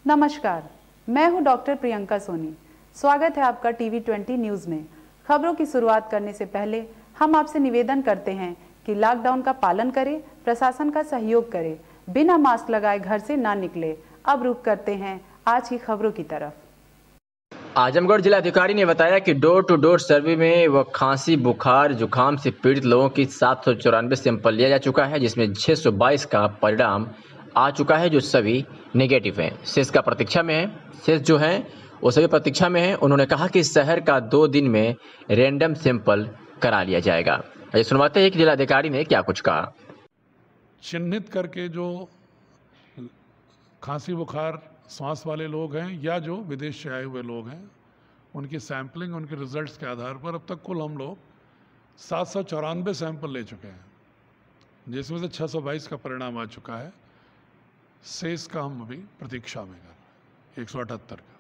नमस्कार, मैं हूं डॉक्टर प्रियंका सोनी। स्वागत है आपका टीवी 20 न्यूज़ में। खबरों की शुरुआत करने से पहले हम आपसे निवेदन करते हैं कि लॉकडाउन का पालन करें, प्रशासन का सहयोग करें, बिना मास्क लगाए घर से ना निकले। अब रुख करते हैं आज की खबरों की तरफ। आजमगढ़ जिलाधिकारी ने बताया कि डोर टू डोर सर्वे में वह खांसी, बुखार, जुकाम से पीड़ित लोगों की 794 सैंपल लिया जा चुका है, जिसमें 622 का परिणाम आ चुका है, जो सभी नेगेटिव हैं। शेष का प्रतीक्षा में है। शेष जो हैं वो सभी प्रतीक्षा में है। उन्होंने कहा कि शहर का 2 दिन में रैंडम सैंपल करा लिया जाएगा। ये सुनवाते हैं कि जिलाधिकारी ने क्या कुछ कहा। चिन्हित करके जो खांसी बुखार सांस वाले लोग हैं या जो विदेश से आए हुए लोग हैं, उनकी सैंपलिंग, उनके रिजल्ट्स के आधार पर अब तक कुल हम लोग 794 सैंपल ले चुके हैं, जिसमें से 622 का परिणाम आ चुका है। शेष का हम अभी प्रतीक्षा में कर रहे हैं, 178 का।